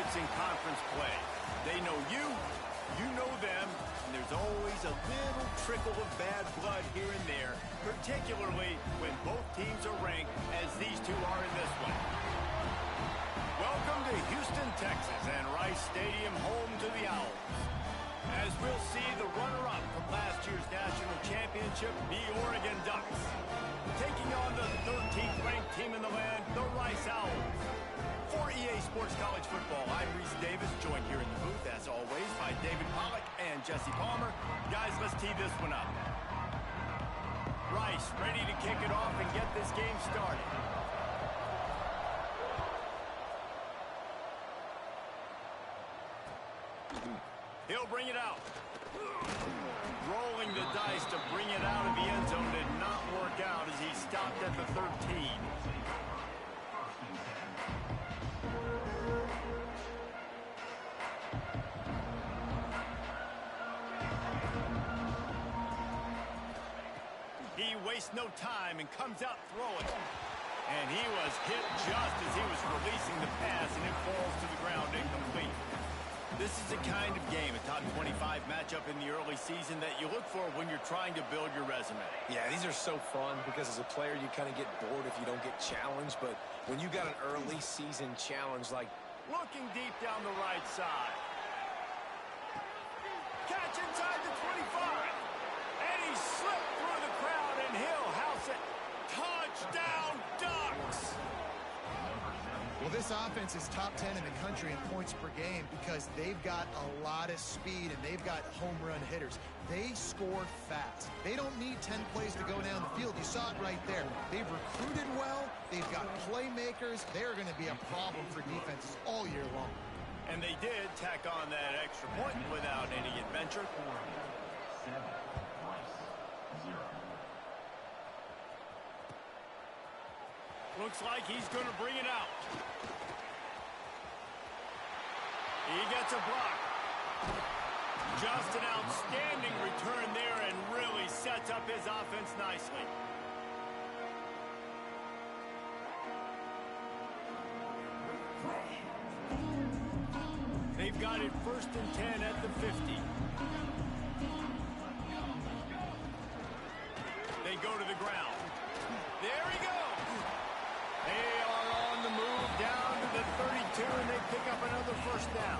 favorites in conference play. They know you, you know them, and there's always a little trickle of bad blood here and there, particularly when both teams are ranked as these two are in this one. Welcome to Houston, Texas, and Rice Stadium, home to the Owls. As we'll see the runner-up from last year's national championship, the Oregon Ducks, taking on the 13th ranked team in the land, the Rice Owls. For EA Sports College Football, I'm Reese Davis, joined here in the booth, as always, by David Pollack and Jesse Palmer. Guys, let's tee this one up. Rice ready to kick it off and get this game started. He'll bring it out. Rolling the dice to bring it out of the end zone did not work out as he stopped at the 13. He wastes no time and comes out throwing. And he was hit just as he was releasing the pass, and it falls to the ground incomplete. This is the kind of game, a top 25 matchup in the early season, that you look for when you're trying to build your resume. Yeah, these are so fun because as a player, you kind of get bored if you don't get challenged. But when you got an early season challenge like... Looking deep down the right side. Catch inside the 25. And he slipped through the crowd, and he'll house it. Touchdown, Ducks! Well, this offense is top 10 in the country in points per game because they've got a lot of speed and they've got home run hitters. They score fast. They don't need 10 plays to go down the field. You saw it right there. They've recruited well. They've got playmakers. They're going to be a problem for defenses all year long. And they did tack on that extra point without any adventure. Looks like he's going to bring it out. He gets a block. Just an outstanding return there and really sets up his offense nicely. They've got it 1st and 10 at the 50. They go to the ground. There he goes. They are on the move down to the 32, and they pick up another first down.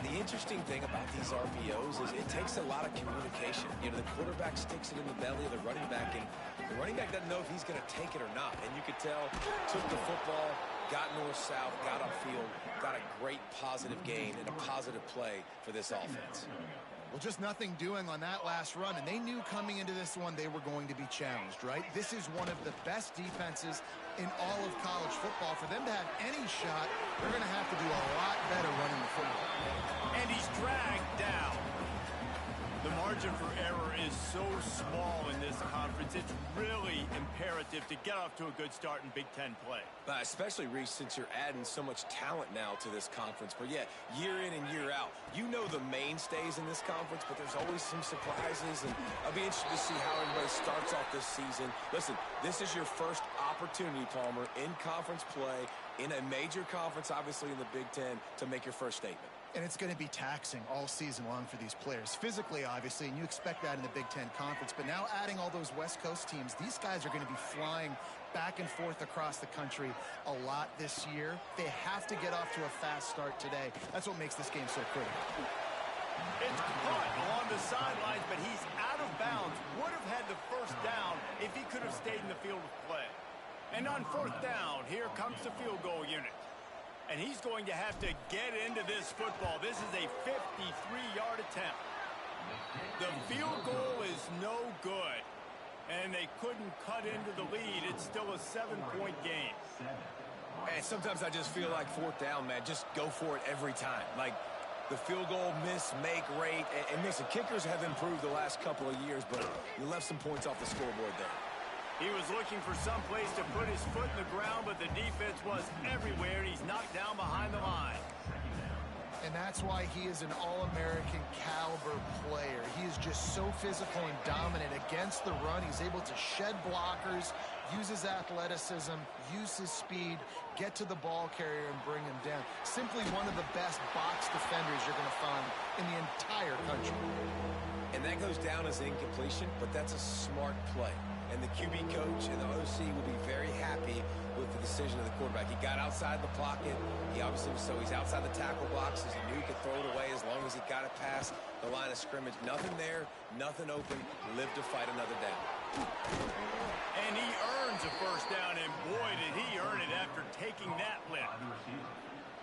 The interesting thing about these RPOs is it takes a lot of communication. You know, the quarterback sticks it in the belly of the running back, and the running back doesn't know if he's going to take it or not. And you could tell, took the football, got north-south, got upfield, got a great positive gain and a positive play for this offense. Well, just nothing doing on that last run, and they knew coming into this one they were going to be challenged, right? This is one of the best defenses in all of college football. For them to have any shot, they're going to have to do a lot better running the football. And he's dragged down. The margin for error is so small in this conference, it's really imperative to get off to a good start in Big Ten play. Especially, Reese, since you're adding so much talent now to this conference. But, yeah, year in and year out, you know the mainstays in this conference, but there's always some surprises. And I'll be interested to see how everybody starts off this season. Listen, this is your first opportunity, Palmer, in conference play, in a major conference, obviously in the Big Ten, to make your first statement. And it's going to be taxing all season long for these players. Physically, obviously, and you expect that in the Big Ten Conference. But now adding all those West Coast teams, these guys are going to be flying back and forth across the country a lot this year. They have to get off to a fast start today. That's what makes this game so critical. It's caught along the sidelines, but he's out of bounds. Would have had the first down if he could have stayed in the field of play. And on 4th down, here comes the field goal unit. And he's going to have to get into this football. This is a 53-yard attempt. The field goal is no good. And they couldn't cut into the lead. It's still a 7-point game. Man, sometimes I just feel like 4th down, man. Just go for it every time. Like the field goal miss-make rate. And listen, kickers have improved the last couple of years, but you left some points off the scoreboard there. He was looking for some place to put his foot in the ground, but the defense was everywhere, and he's knocked down behind the line. And that's why he is an All-American caliber player. He is just so physical and dominant against the run. He's able to shed blockers, use his athleticism, use his speed, get to the ball carrier and bring him down. Simply one of the best box defenders you're going to find in the entire country. And that goes down as incompletion, but that's a smart play. And the QB coach and the OC will be very happy with the decision of the quarterback. He got outside the pocket. He obviously was, so he's outside the tackle box. He knew he could throw it away as long as he got it past the line of scrimmage. Nothing there, nothing open. Live to fight another down. And he earns a first down, and boy, did he earn it after taking that lift.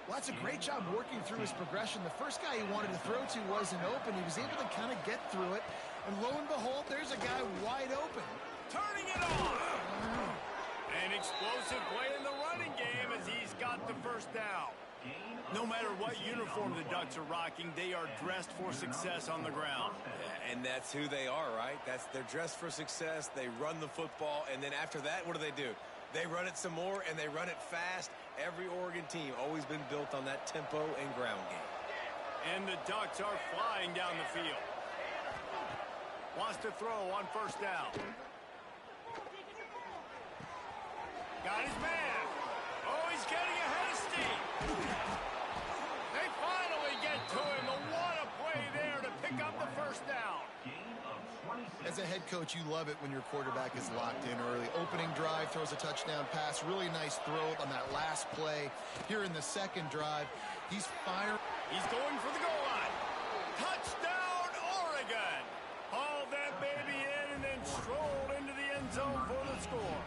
Well, that's a great job working through his progression. The first guy he wanted to throw to wasn't open. He was able to kind of get through it. And lo and behold, there's a guy wide open. Turning it on. An explosive play in the running game as he's got the first down. No matter what uniform the Ducks are rocking, they are dressed for success on the ground. Yeah, and that's who they are, right? They're dressed for success. They run the football, and then after that, what do? They run it some more, and they run it fast. Every Oregon team always been built on that tempo and ground game. And the Ducks are flying down the field. Wants to throw on first down. Got his man. Oh, he's getting ahead of steam. They finally get to him. What a play there to pick up the first down. As a head coach, you love it when your quarterback is locked in early. Opening drive, throws a touchdown pass. Really nice throw on that last play. Here in the second drive, he's firing. He's going for the goal line. Touchdown, Oregon. Hauled that baby in and then strolled into the end zone for the score.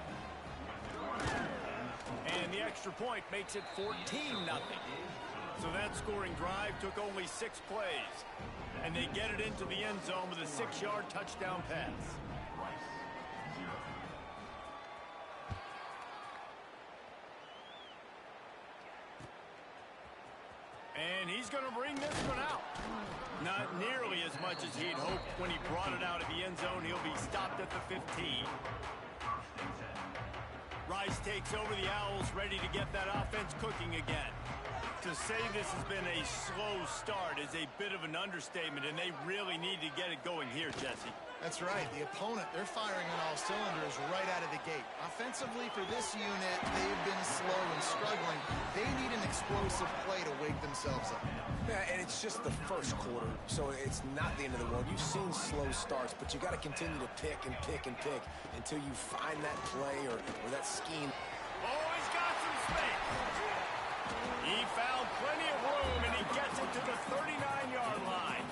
And the extra point makes it 14-0. So that scoring drive took only 6 plays. And they get it into the end zone with a 6-yard touchdown pass. And he's going to bring this one out. Not nearly as much as he'd hoped when he brought it out of the end zone. He'll be stopped at the 15. Rice takes over the Owls, ready to get that offense cooking again. To say this has been a slow start is a bit of an understatement, and they really need to get it going here, Jesse. That's right. The opponent, they're firing on all cylinders right out of the gate. Offensively, for this unit, they've been slow and struggling. They need an explosive play to wake themselves up. Yeah, and it's just the first quarter, so it's not the end of the world. You've seen slow starts, but you got to continue to pick and pick and pick until you find that play or that scheme. Oh, he's got some space. He found plenty of room, and he gets it to the 39-yard line.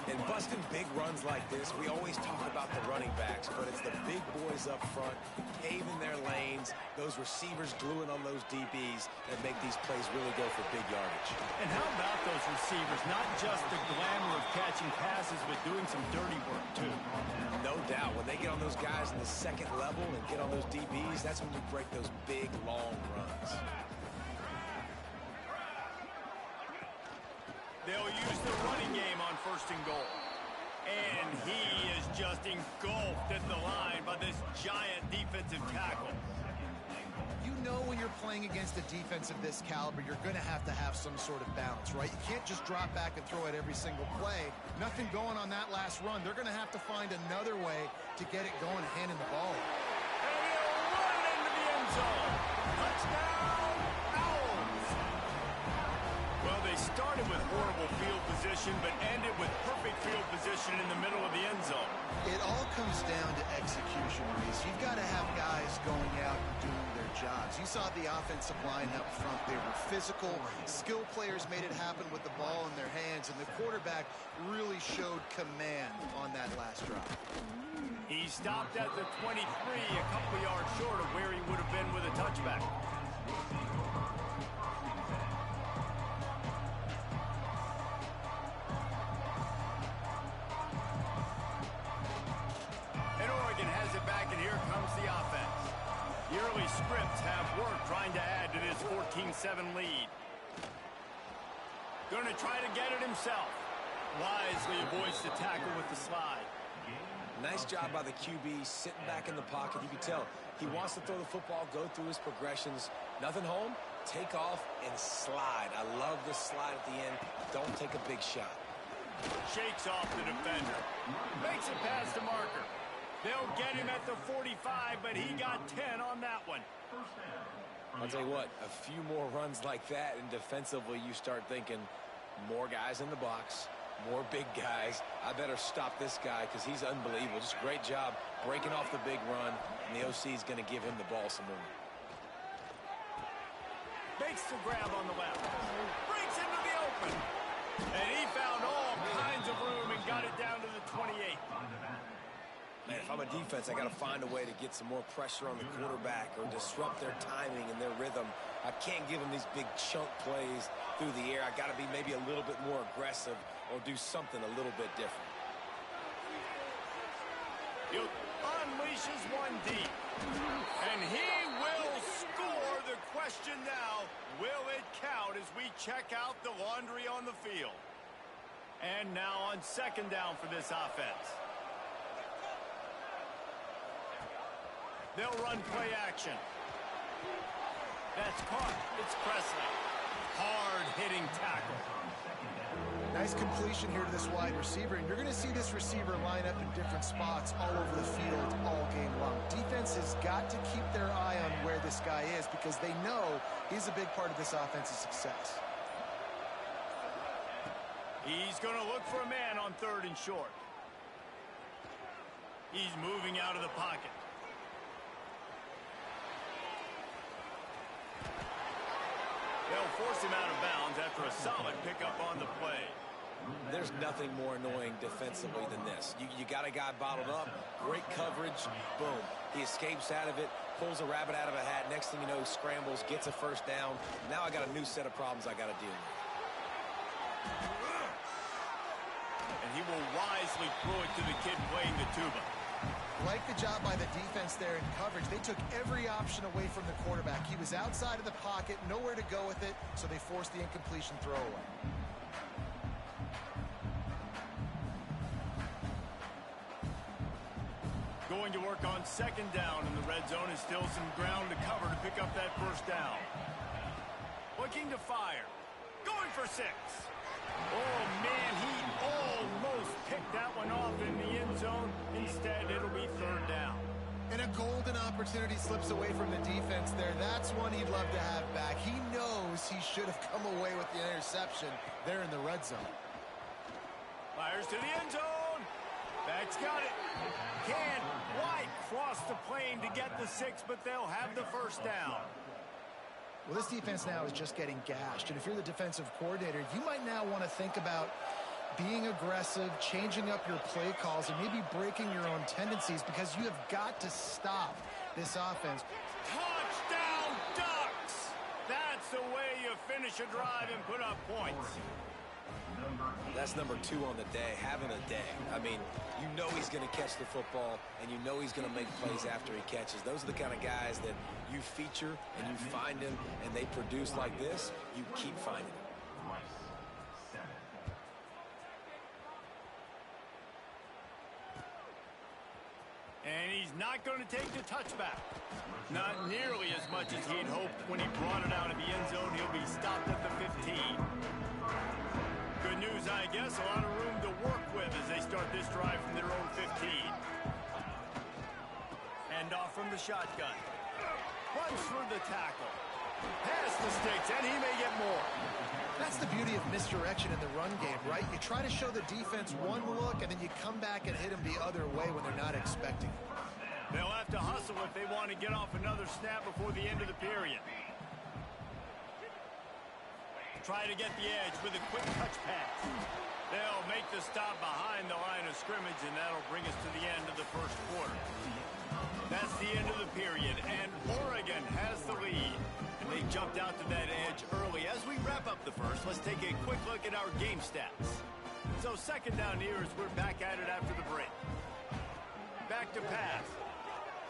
And busting big runs like this, we always talk about the running backs, but it's the big boys up front, paving their lanes, those receivers gluing on those DBs that make these plays really go for big yardage. And how about those receivers? Not just the glamour of catching passes, but doing some dirty work, too. No doubt. When they get on those guys in the second level and get on those DBs, that's when you break those big, long runs. They'll use the running game on first and goal. And he is just engulfed at the line by this giant defensive tackle. You know when you're playing against a defense of this caliber, you're going to have some sort of balance, right? You can't just drop back and throw it every single play. Nothing going on that last run. They're going to have to find another way to get it going, handing the ball. And he'll run into the end zone. Touchdown, Owls. Well, they started with horrible field position, but ended with perfect field position in the middle of the end zone. It all comes down to execution, Reese. You've got to have guys going out and doing their jobs. You saw the offensive line up front. They were physical. Skilled players made it happen with the ball in their hands, and the quarterback really showed command on that last drive. He stopped at the 23, a couple yards short of where he would have been with a touchback. And Oregon has it back, and here comes the offense. The early scripts have worked trying to add to this 14-7 lead. Going to try to get it himself. Wisely avoids the tackle with the slide. Nice job by the QB sitting back in the pocket. You can tell he wants to throw the football, go through his progressions. Nothing home, take off, and slide. I love the slide at the end. Don't take a big shot. Shakes off the defender. Makes it past the marker. They'll get him at the 45, but he got 10 on that one. I'll tell you what, a few more runs like that, and defensively you start thinking more guys in the box, more big guys. I better stop this guy because he's unbelievable. Just great job breaking off the big run, and the OC is going to give him the ball some more. Makes the grab on the left. Breaks into the open. And he found all kinds of room and got it down to the 28. Man, if I'm a defense, I got to find a way to get some more pressure on the quarterback or disrupt their timing and their rhythm. I can't give them these big chunk plays through the air. I got to be maybe a little bit more aggressive or do something a little bit different. He unleashes one deep. And he will score. The question now, will it count as we check out the laundry on the field? And now on second down for this offense. They'll run play action. That's caught. It's Presley. Hard-hitting tackle. Nice completion here to this wide receiver, and you're going to see this receiver line up in different spots all over the field all game long. Defense has got to keep their eye on where this guy is because they know he's a big part of this offense's success. He's going to look for a man on third and short. He's moving out of the pocket. They'll force him out of bounds after a solid pickup on the play. There's nothing more annoying defensively than this. You got a guy bottled up, great coverage, boom. He escapes out of it, pulls a rabbit out of a hat. Next thing you know, he scrambles, gets a first down. Now I got a new set of problems I got to deal with. And he will wisely throw it to the kid playing the tuba. Like the job by the defense there in coverage. They took every option away from the quarterback. He was outside of the pocket, nowhere to go with it, so they forced the incompletion throwaway. Going to work on second down in the red zone is still some ground to cover to pick up that first down. Looking to fire. Going for 6. Oh, man, he almost picked that one off in the end zone. Instead, it'll be third down. And a golden opportunity slips away from the defense there. That's one he'd love to have back. He knows he should have come away with the interception there in the red zone. Fires to the end zone. Back's got it. Can't quite cross the plane to get the 6, but they'll have the first down. Well, this defense now is just getting gashed. And if you're the defensive coordinator, you might now want to think about being aggressive, changing up your play calls, and maybe breaking your own tendencies because you have got to stop this offense. Touchdown, Ducks! That's the way you finish a drive and put up points. That's number 2 on the day, having a day. I mean, you know he's going to catch the football, and you know he's going to make plays after he catches. Those are the kind of guys that you feature, and you find them, and they produce like this. You keep finding them. And he's not going to take the touchback. Not nearly as much as he'd hoped when he brought it out of the end zone. He'll be stopped at the 15. Good news, I guess. A lot of room to work with as they start this drive from their own 15. Hand off from the shotgun. Runs through the tackle. Past the sticks, and he may get more. That's the beauty of misdirection in the run game, right? You try to show the defense one look, and then you come back and hit them the other way when they're not expecting it. They'll have to hustle if they want to get off another snap before the end of the period. Try to get the edge with a quick touch pass. They'll make the stop behind the line of scrimmage, and that'll bring us to the end of the first quarter. That's the end of the period, and Oregon has the lead. And they jumped out to that edge early. As we wrap up the first, let's take a quick look at our game stats. So second down here as we're back at it after the break. Back to pass.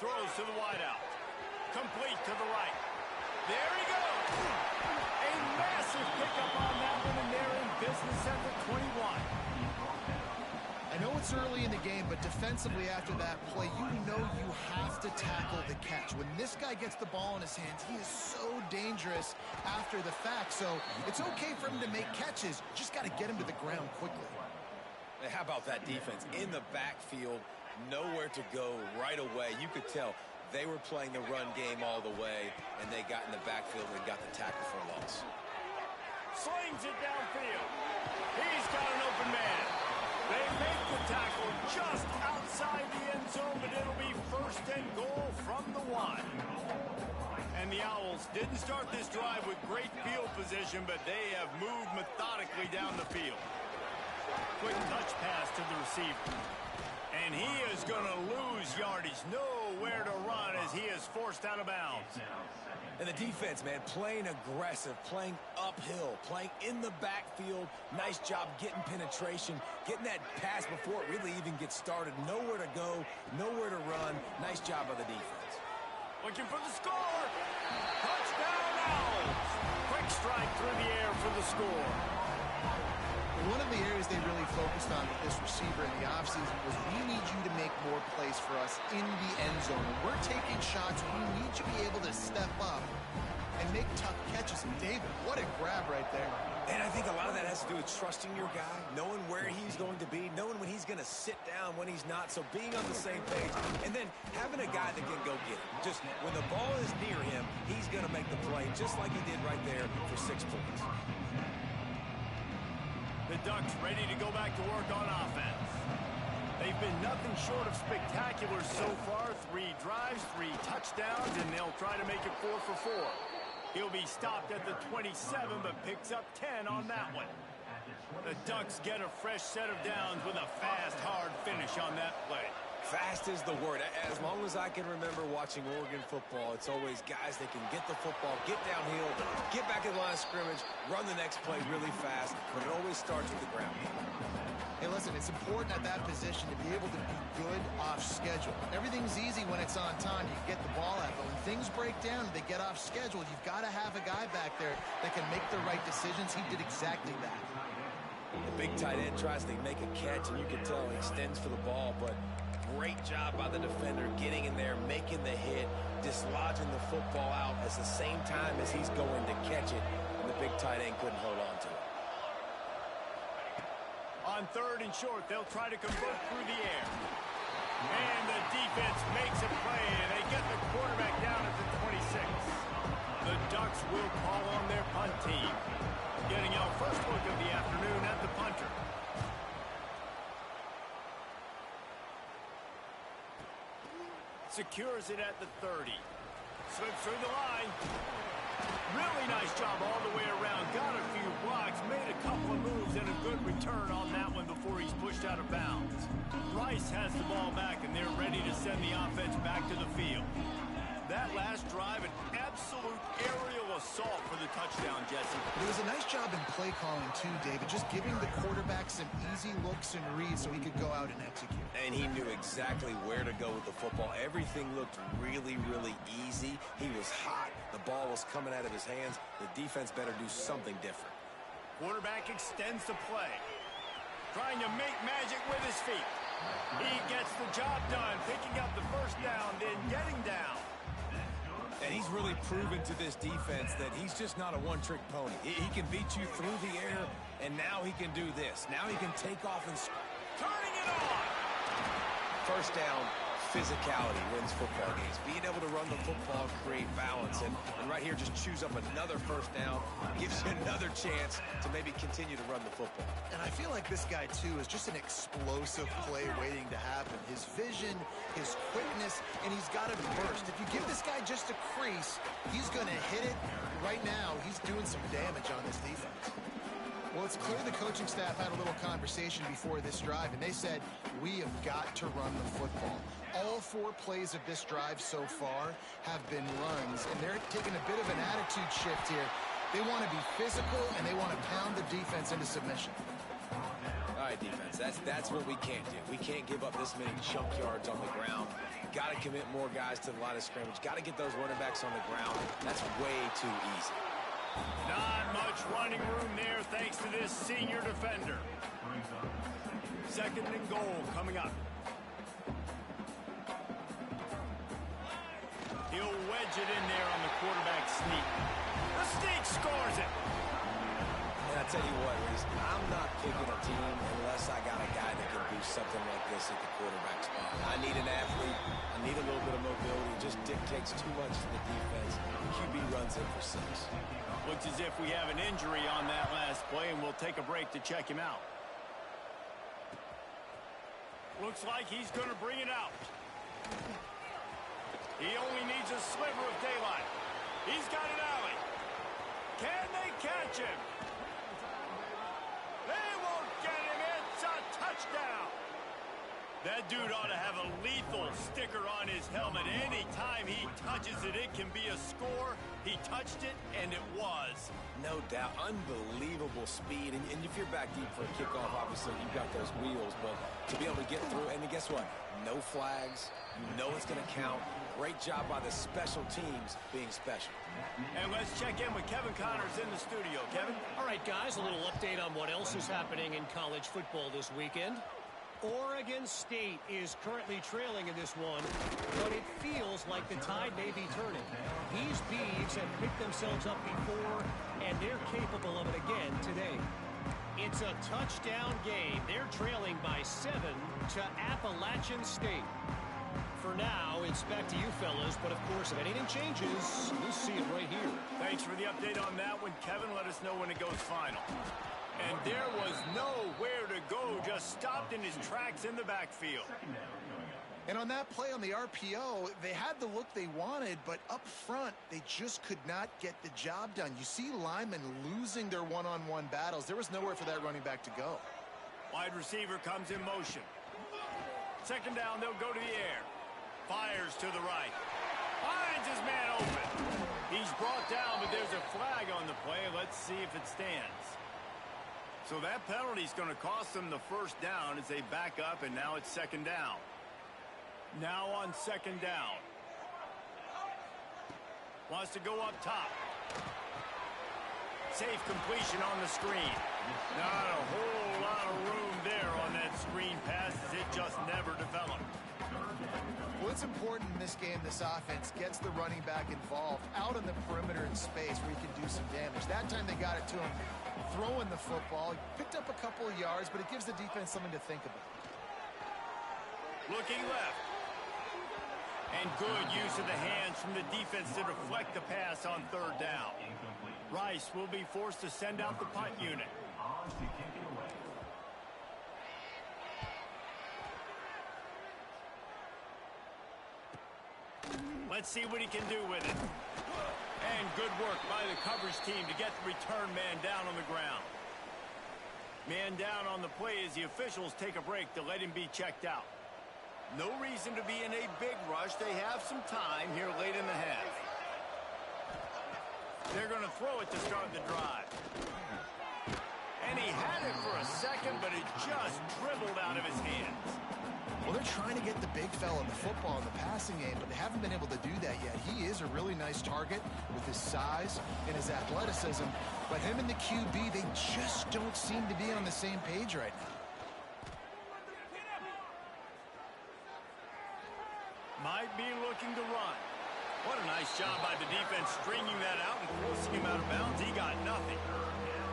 Throws to the wideout. Complete to the right. There he goes. A massive pickup on that one, and they're in business at the 21. I know it's early in the game, but defensively after that play, you know you have to tackle the catch. When this guy gets the ball in his hands, he is so dangerous after the fact. So it's okay for him to make catches. Just got to get him to the ground quickly. How about that defense? In the backfield, nowhere to go right away. You could tell they were playing the run game all the way, and they got in the backfield and got the tackle for a loss. Slings it downfield. He's got an open man. They make the tackle just outside the end zone, but it'll be 1st and goal from the 1. And the Owls didn't start this drive with great field position, but they have moved methodically down the field. Quick touch pass to the receiver. And he is going to lose yardage. Nowhere to run as he is forced out of bounds. And the defense, man, playing aggressive, playing uphill, playing in the backfield. Nice job getting penetration, getting that pass before it really even gets started. Nowhere to go, nowhere to run. Nice job by the defense. Looking for the score. Touchdown Owls. Quick strike through the air for the score. One of the areas they really focused on with this receiver in the offseason was we need you to make more plays for us in the end zone. When we're taking shots, we need you to be able to step up and make tough catches. And David, what a grab right there. And I think a lot of that has to do with trusting your guy, knowing where he's going to be, knowing when he's going to sit down, when he's not. So being on the same page, and then having a guy that can go get it. Just when the ball is near him, he's going to make the play, just like he did right there for 6 points. The Ducks ready to go back to work on offense. They've been nothing short of spectacular so far. 3 drives, 3 touchdowns, and they'll try to make it 4 for 4. He'll be stopped at the 27, but picks up 10 on that one. The Ducks get a fresh set of downs with a fast, hard finish on that play. Fast is the word. As long as I can remember watching Oregon football, it's always guys that can get the football, get downhill, get back in the line of scrimmage, run the next play really fast, but it always starts with the ground game. Hey, listen, it's important at that position to be able to be good off schedule. Everything's easy when it's on time. You get the ball out, but when things break down, they get off schedule. You've got to have a guy back there that can make the right decisions. He did exactly that. The big tight end tries to make a catch, and you can tell he extends for the ball, but great job by the defender getting in there, making the hit, dislodging the football out at the same time as he's going to catch it, and the big tight end couldn't hold on to it. On 3rd and short, they'll try to convert through the air. And the defense makes a play, and they get the quarterback down at the 26. The Ducks will call on their punt team. Getting our first look of the afternoon at the punter. Secures it at the 30. Slips through the line. Really nice job all the way around. Got a few blocks, made a couple of moves, and a good return on that one before he's pushed out of bounds. Rice has the ball back, and they're ready to send the offense back to the field. That last drive, an absolute aerial assault for the touchdown, Jesse. There was a nice job in play calling, too, David, just giving the quarterback some easy looks and reads so he could go out and execute. And he knew exactly where to go with the football. Everything looked really, really easy. He was hot. The ball was coming out of his hands. The defense better do something different. Quarterback extends the play. Trying to make magic with his feet. He gets the job done, picking up the first down, then getting down. And he's really proven to this defense that he's just not a one-trick pony. He can beat you through the air, and now he can do this. Now he can take off and... Turning it on! First down, physicality wins football games. Being able to run the football, create balance, and right here just choose up another first down, gives you another chance to maybe continue to run the football. And I feel like this guy, too, is just an explosive play waiting to happen. His vision, his quickness, and he's got to burst. If you give this guy just a crease, he's going to hit it. Right now, he's doing some damage on this defense. Well, it's clear the coaching staff had a little conversation before this drive, and they said, we have got to run the football. All 4 plays of this drive so far have been runs, and they're taking a bit of an attitude shift here. They want to be physical, and they want to pound the defense into submission. All right, defense, that's what we can't do. We can't give up this many chunk yards on the ground. Got to commit more guys to the line of scrimmage. Got to get those running backs on the ground. That's way too easy. Not much running room there thanks to this senior defender. 2nd and goal coming up. He'll wedge it in there on the quarterback sneak. The sneak scores it. And I tell you what, Reese, I'm not picking a team unless I got a guy that can do something like this at the quarterback spot. I need an athlete. I need a little bit of mobility. It just dictates too much to the defense. QB runs in for 6. Looks as if we have an injury on that last play, and we'll take a break to check him out. Looks like he's going to bring it out. He only needs a sliver of daylight. He's got an alley. Can they catch him? They won't get him. It's a touchdown. That dude ought to have a lethal sticker on his helmet. Anytime he touches it, it can be a score. He touched it, and it was. No doubt. Unbelievable speed. And if you're back deep for a kickoff, obviously you've got those wheels. But to be able to get through, and guess what? No flags. You know it's going to count. Great job by the special teams being special. And let's check in with Kevin Connors in the studio. Kevin? All right, guys, a little update on what else is happening in college football this weekend. Oregon State is currently trailing in this one, but it feels like the tide may be turning. These Beavs have picked themselves up before, and they're capable of it again today. It's a touchdown game. They're trailing by 7 to Appalachian State. For now, it's back to you fellas, but of course, if anything changes, we'll see it right here. Thanks for the update on that one, Kevin. Let us know when it goes final. And there was nowhere to go, just stopped in his tracks in the backfield. And on that play on the RPO, they had the look they wanted, but up front, they just could not get the job done. You see linemen losing their one-on-one battles. There was nowhere for that running back to go. Wide receiver comes in motion. Second down, they'll go to the air. Fires to the right. Finds his man open. He's brought down, but there's a flag on the play. Let's see if it stands. So that penalty is going to cost them the first down as they back up, and now it's second down. Now on second down. Wants to go up top. Safe completion on the screen. Not a whole lot of room there on that screen pass as it just never developed. Well, it's important in this game, this offense gets the running back involved out on the perimeter in space where he can do some damage. That time they got it to him throwing the football. He picked up a couple of yards, but it gives the defense something to think about. Looking left. And good use of the hands from the defense to deflect the pass on third down. Rice will be forced to send out the punt unit. Let's see what he can do with it. And good work by the coverage team to get the return man down on the ground. Man down on the play as the officials take a break to let him be checked out. No reason to be in a big rush. They have some time here late in the half. They're going to throw it to start the drive. And he had it for a second, but it just dribbled out of his hands. Well, they're trying to get the big fella the football in the passing game, but they haven't been able to do that yet. He is a really nice target with his size and his athleticism, but him and the QB, they just don't seem to be on the same page right now. Might be looking to run. What a nice job by the defense stringing that out and forcing him out of bounds. He got nothing.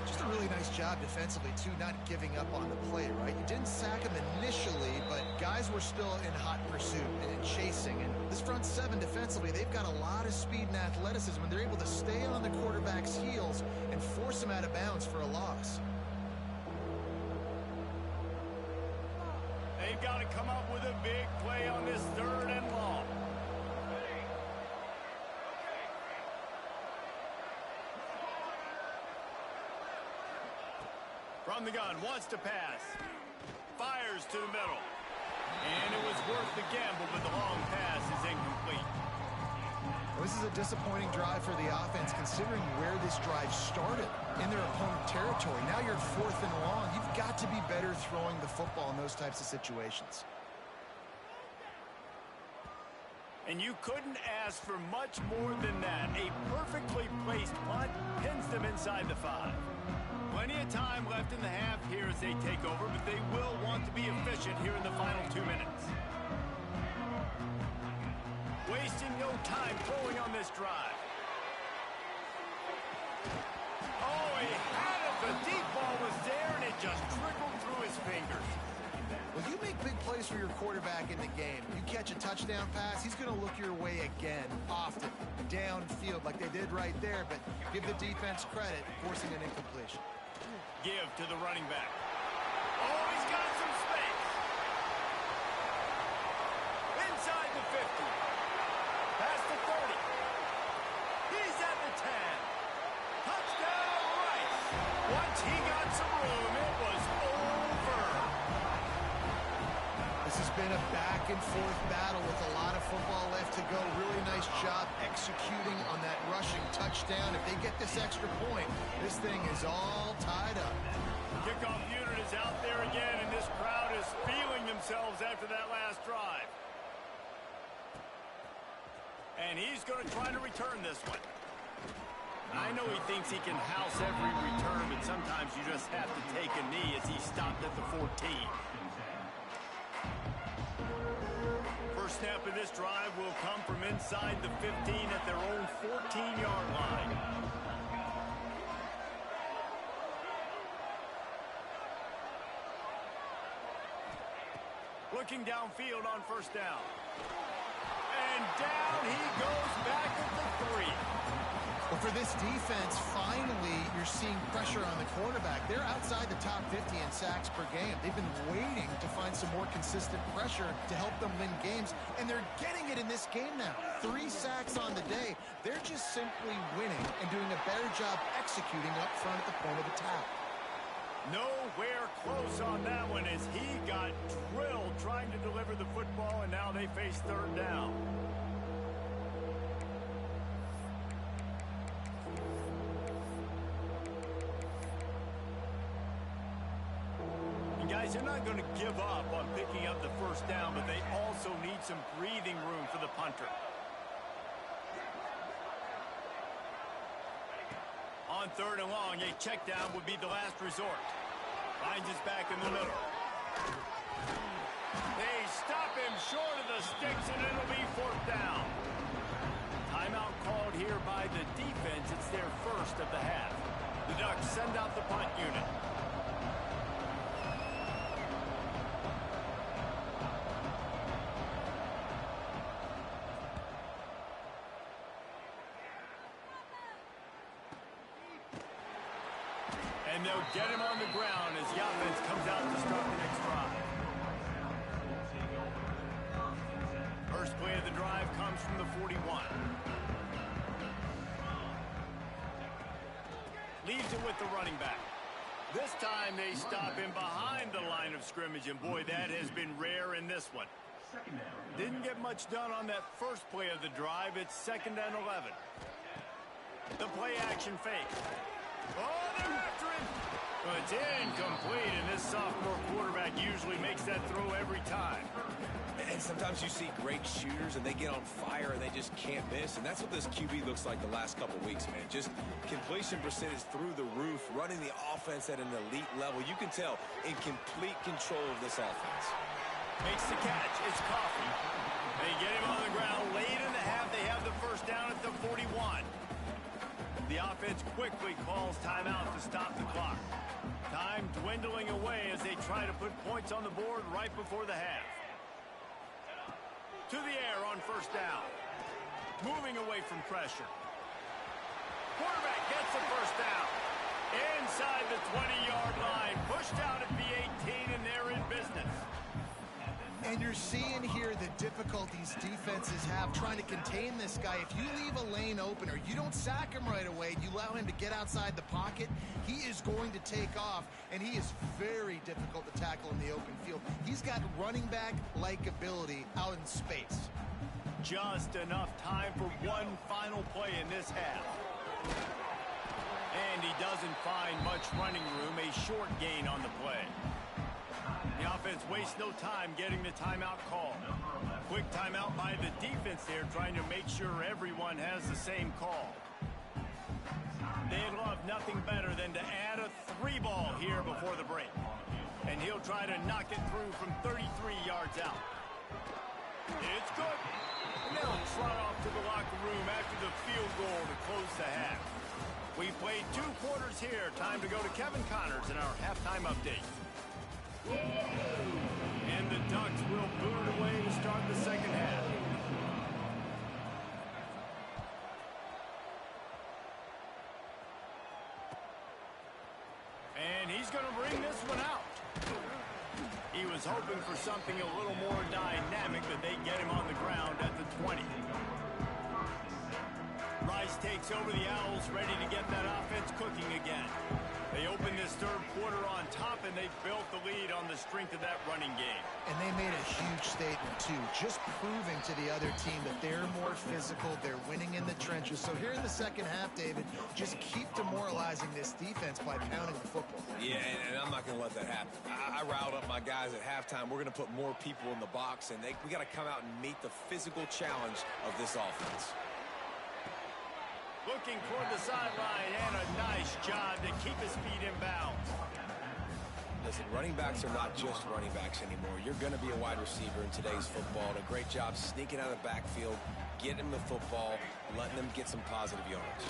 Just a really nice job defensively, too, not giving up on the play, right? You didn't sack him initially, but guys were still in hot pursuit and in chasing. And this front seven defensively, they've got a lot of speed and athleticism, and they're able to stay on the quarterback's heels and force him out of bounds for a loss. They've got to come up with a big play on this third and long. From the gun, wants to pass. Fires to the middle. And it was worth the gamble, but the long pass is incomplete. Well, this is a disappointing drive for the offense, considering where this drive started in their opponent territory. Now you're 4th and long. You've got to be better throwing the football in those types of situations. And you couldn't ask for much more than that. A perfectly placed punt pins them inside the 5. Plenty of time left in the half here as they take over, but they will want to be efficient here in the final 2 minutes. Wasting no time throwing on this drive. Oh, he had it The deep ball was there, and it just trickled through his fingers. When you make big plays for your quarterback in the game, you catch a touchdown pass, he's going to look your way again, often, downfield like they did right there, but give the defense credit, forcing an incompletion. Give to the running back. Oh, he's got some space. Inside the 50. Past the 30. He's at the 10. Touchdown, Rice. Once he got some room, it was over. This has been a back-and-forth battle with a lot of football left to go. Really nice job executing on that rushing touchdown. If they get this extra point, this thing is all tied up. Kickoff unit is out there again, and this crowd is feeling themselves after that last drive. And he's going to try to return this one. I know he thinks he can house every return, but sometimes you just have to take a knee as he stopped at the 14. First snap of this drive will come from inside the 15 at their own 14-yard line. Looking downfield on first down. And down he goes back at the 3. Well, for this defense, finally, you're seeing pressure on the quarterback. They're outside the top 50 in sacks per game. They've been waiting to find some more consistent pressure to help them win games, and they're getting it in this game now. 3 sacks on the day. They're just simply winning and doing a better job executing up front at the point of attack. Nowhere close on that one as he got drilled trying to deliver the football, and now they face third down. And guys, they're not going to give up on picking up the first down, but they also need some breathing room for the punter. On third and long, a check down would be the last resort. Finds his back in the middle. They stop him short of the sticks, and it'll be fourth down. Timeout called here by the defense. It's their first of the half. The Ducks send out the punt unit. And they'll get him on the ground as the offense comes out to start the next drive. First play of the drive comes from the 41. Leaves it with the running back. This time they stop him behind the line of scrimmage, and boy, that has been rare in this one. Didn't get much done on that first play of the drive. It's 2nd and 11. The play action fake. Oh, they're after him. Well, it's incomplete, and this sophomore quarterback usually makes that throw every time. And sometimes you see great shooters, and they get on fire, and they just can't miss. And that's what this QB looks like the last couple weeks, man. Just completion percentage through the roof, running the offense at an elite level. You can tell in complete control of this offense. Makes the catch. It's Coffee. They get him on the ground. Late in the half, they have the first down at the 41. The offense quickly calls timeout to stop the clock. Time dwindling away as they try to put points on the board right before the half. To the air on first down. Moving away from pressure. Quarterback gets the first down. Inside the 20-yard line. Pushed out at the 18, and they're in business. And you're seeing here the difficulties defenses have trying to contain this guy. If you leave a lane open or you don't sack him right away, you allow him to get outside the pocket, he is going to take off, and he is very difficult to tackle in the open field. He's got running back-like ability out in space. Just enough time for one final play in this half. And he doesn't find much running room, a short gain on the play. The offense wastes no time getting the timeout call. Quick timeout by the defense there, trying to make sure everyone has the same call. They'd love nothing better than to add a 3-ball here before the break. And he'll try to knock it through from 33 yards out. It's good. And they'll trot off to the locker room after the field goal to close the half. We've played 2 quarters here. Time to go to Kevin Connors in our halftime update. And the Ducks will boot it away to start the second half. And he's going to bring this one out. He was hoping for something a little more dynamic, but they get him on the ground at the 20. Rice takes over the Owls, ready to get that offense cooking again. They open this third quarter on top, and they've built the lead on the strength of that running game. And they made a huge statement, too, just proving to the other team that they're more physical, they're winning in the trenches. So here in the second half, David, just keep demoralizing this defense by pounding the football. Yeah, and I'm not going to let that happen. I riled up my guys at halftime. We're going to put more people in the box, and we got to come out and meet the physical challenge of this offense. Looking toward the sideline, and a nice job to keep his feet in bounds. Listen, running backs are not just running backs anymore. You're going to be a wide receiver in today's football. And a great job sneaking out of the backfield, getting them the football, letting them get some positive yards.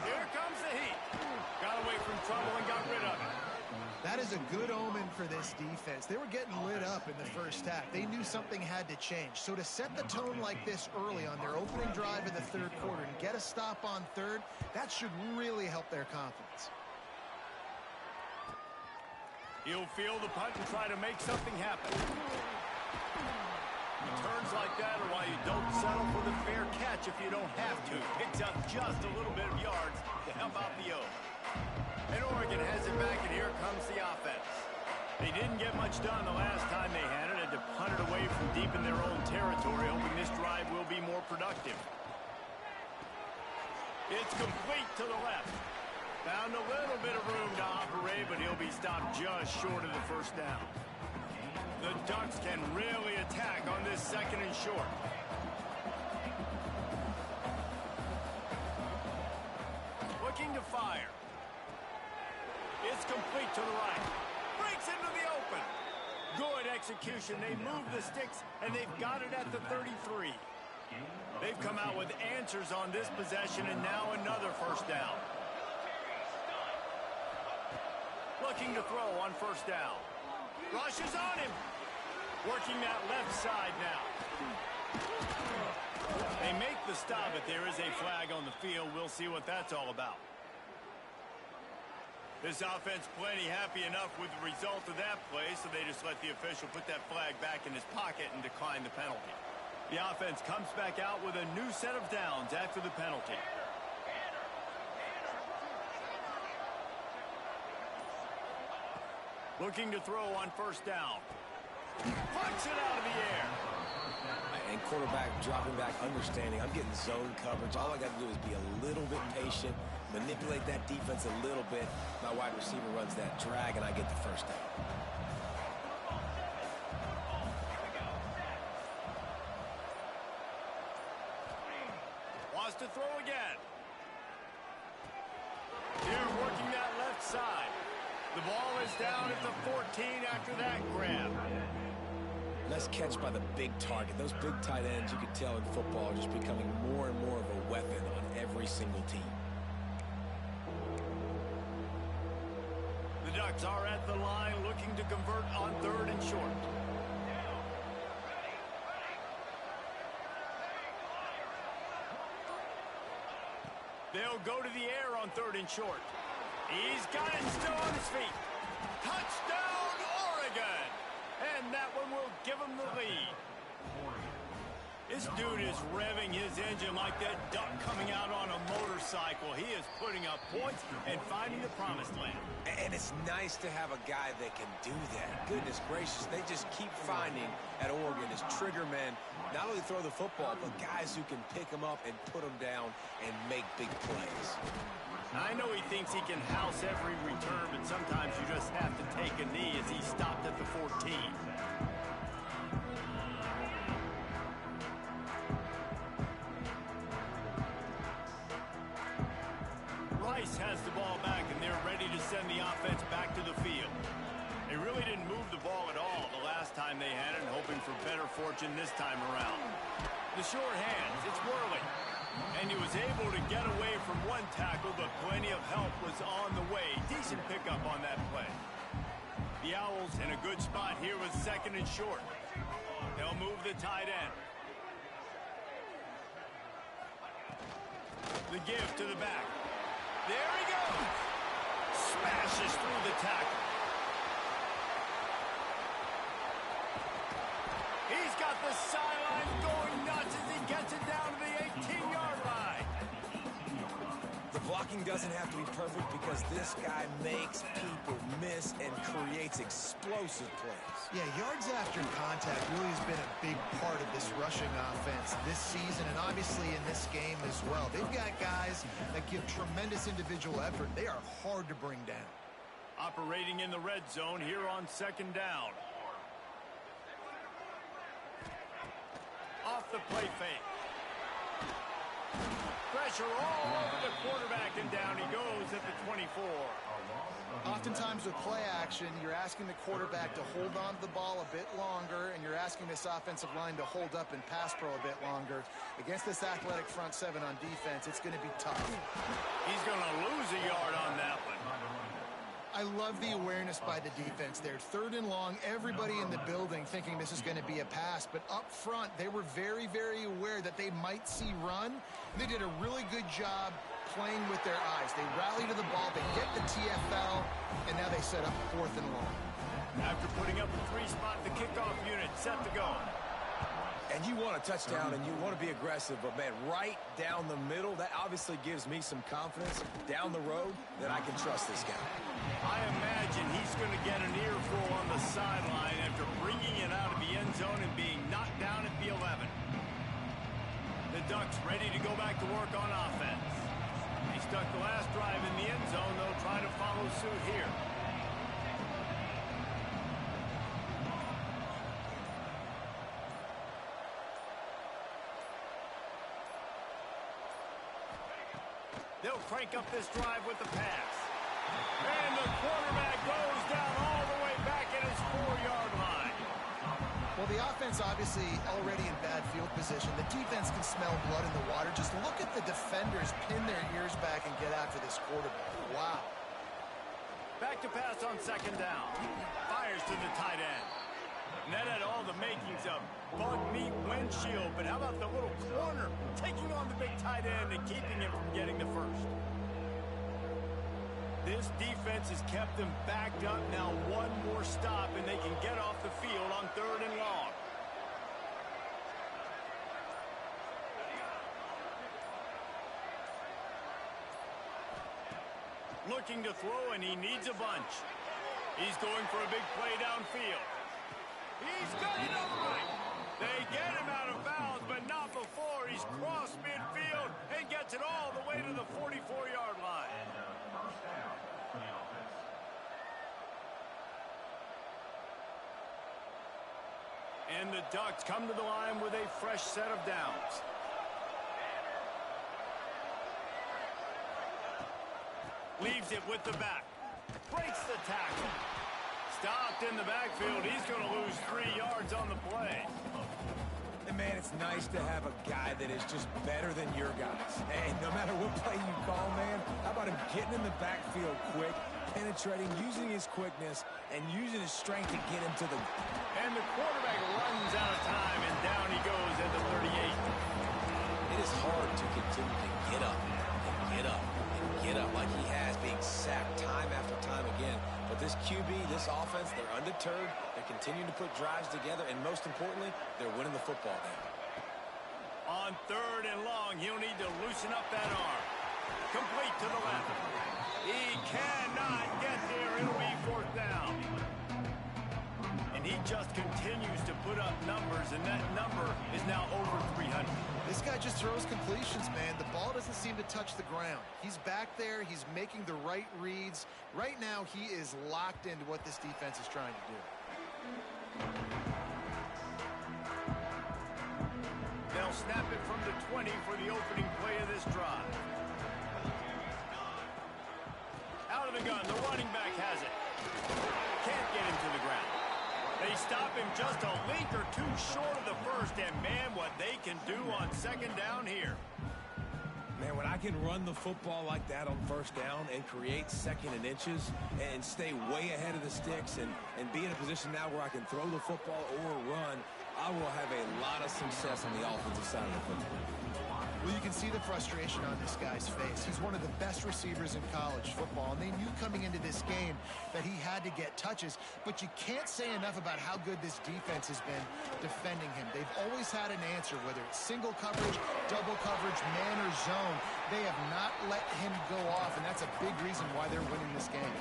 Here comes the heat. Got away from trouble and got rid of it. That is a good omen for this defense. They were getting lit up in the first half. They knew something had to change. So to set the tone like this early on their opening drive of the third quarter and get a stop on third, that should really help their confidence. He'll field the punt and try to make something happen. Turns like that are why you don't settle for the fair catch if you don't have to. Picks up just a little bit of yards to help out the O. And Oregon has it back, and here comes the offense. They didn't get much done the last time they had it. Had to punt it away from deep in their own territory, hoping this drive will be more productive. It's complete to the left. Found a little bit of room to operate, but he'll be stopped just short of the first down. The Ducks can really attack on this second and short. Looking to fire. It's complete to the right. Breaks into the open. Good execution. They move the sticks, and they've got it at the 33. They've come out with answers on this possession, and now another first down. Looking to throw on first down. Rushes on him. Working that left side now. They make the stop, but there is a flag on the field. We'll see what that's all about. This offense plenty happy enough with the result of that play, so they just let the official put that flag back in his pocket and decline the penalty. The offense comes back out with a new set of downs after the penalty. Looking to throw on first down. Punch it out of the air. And quarterback dropping back, understanding I'm getting zone coverage. All I got to do is be a little bit patient, manipulate that defense a little bit. My wide receiver runs that drag, and I get the first down. Wants to throw again. Here working that left side. The ball is down at the 14 after that grab. Nice catch by the big target. Those big tight ends, you can tell in football, are just becoming more and more of a weapon on every single team. The Ducks are at the line looking to convert on third and short. They'll go to the air on third and short. He's got it still on his feet. Touchdown, Oregon! And that one will give him the lead. This dude is revving his engine like that duck coming out on a motorcycle. He is putting up points and finding the promised land. And it's nice to have a guy that can do that. Goodness gracious, they just keep finding at Oregon as trigger men, not only throw the football, but guys who can pick them up and put them down and make big plays. I know he thinks he can house every return, but sometimes you just have to take a knee as he stopped at the 14. Rice has the ball back, and they're ready to send the offense back to the field. They really didn't move the ball at all the last time they had it, hoping for better fortune this time around. The short hands, it's Worley. And he was able to get away from one tackle, but plenty of help was on the way. Decent pickup on that play. The Owls in a good spot here with 2nd and short. They'll move the tight end. The give to the back. There he goes. Smashes through the tackle. He's got the sideline going nuts as he gets it down to the 18-yard line. The blocking doesn't have to be perfect because this guy makes people miss and creates explosive plays. Yeah, yards after contact really has been a big part of this rushing offense this season and obviously in this game as well. They've got guys that give tremendous individual effort. They are hard to bring down. Operating in the red zone here on 2nd down. Off the play fake. Pressure all over the quarterback, and down he goes at the 24. Oftentimes with play action, you're asking the quarterback to hold on to the ball a bit longer, and you're asking this offensive line to hold up and pass pro a bit longer. Against this athletic front 7 on defense, it's going to be tough. He's going to lose a yard on that one. I love the awareness by the defense there. 3rd and long, everybody in the building thinking this is going to be a pass, but up front, they were very, very aware that they might see run. They did a really good job playing with their eyes. They rally to the ball, they get the TFL, and now they set up 4th and long. After putting up a 3-spot, the kickoff unit set to go. And you want a touchdown and you want to be aggressive, but man, right down the middle, that obviously gives me some confidence down the road that I can trust this guy. I imagine he's going to get an earful on the sideline after bringing it out of the end zone and being knocked down at the 11. The Ducks ready to go back to work on offense. They stuck the last drive in the end zone. They'll try to follow suit here. They'll crank up this drive with the pass. And the quarterback goes down all the way back at his 4-yard line. Well, the offense obviously already in bad field position. The defense can smell blood in the water. Just look at the defenders pin their ears back and get after this quarterback. Wow. Back to pass on 2nd down. Fires to the tight end. And that had all the makings of bug meat windshield. But how about the little corner taking on the big tight end and keeping him from getting the first? This defense has kept them backed up. Now one more stop and they can get off the field on 3rd and long. Looking to throw, and he needs a bunch. He's going for a big play downfield. He's got it over it. They get him out of bounds, but not before he's crossed midfield and gets it all the way to the 44-yard line. And the Ducks come to the line with a fresh set of downs. Leaves it with the back. Breaks the tackle. Stopped in the backfield. He's going to lose 3 yards on the play. And man, it's nice to have a guy that is just better than your guys. And no matter what play you call, man, how about him getting in the backfield quick, penetrating, using his quickness, and using his strength to get him to the... And the quarterback runs out of time, and down he goes at the 38. It is hard to continue to get up and get up and get up like he has, being sacked time after time again. But this QB, this offense, they're undeterred. They're continuing to put drives together, and most importantly, they're winning the football game. On 3rd and long, he'll need to loosen up that arm. Complete to the left. He cannot get there. It'll be 4th down. And he just continues to put up numbers, and that number is now over 300. This guy just throws completions, man. The ball doesn't seem to touch the ground. He's back there. He's making the right reads. Right now, he is locked into what this defense is trying to do. They'll snap it from the 20 for the opening play of this drive. Out of the gun, the running back has it. Can't get him to the ground. They stop him just a length or two short of the first, and man, what they can do on 2nd down here. Man, when I can run the football like that on first down and create second and inches and stay way ahead of the sticks and be in a position now where I can throw the football or run, I will have a lot of success on the offensive side of the football. Well, you can see the frustration on this guy's face. He's one of the best receivers in college football, and they knew coming into this game that he had to get touches, but you can't say enough about how good this defense has been defending him. They've always had an answer, whether it's single coverage, double coverage, man or zone. They have not let him go off, and that's a big reason why they're winning this game.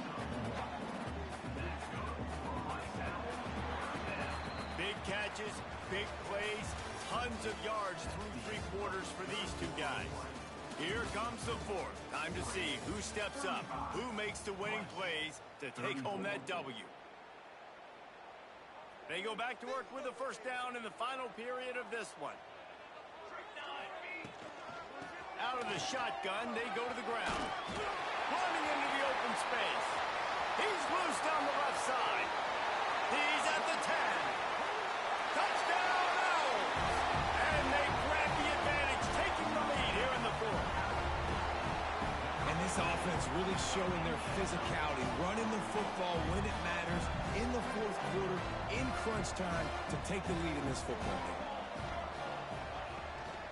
Big catches, big plays, tons of yards through three quarters for these two guys. Here comes the fourth. Time to see who steps up, who makes the winning plays to take home that W. They go back to work with a first down in the final period of this one. Out of the shotgun, they go to the ground. Running into the open space. He's loose down the left side. He's at the 10. Touchdown, Owls! And they grab the advantage, taking the lead here in the fourth. And this offense really showing their physicality, running the football when it matters, in the fourth quarter, in crunch time, to take the lead in this football game.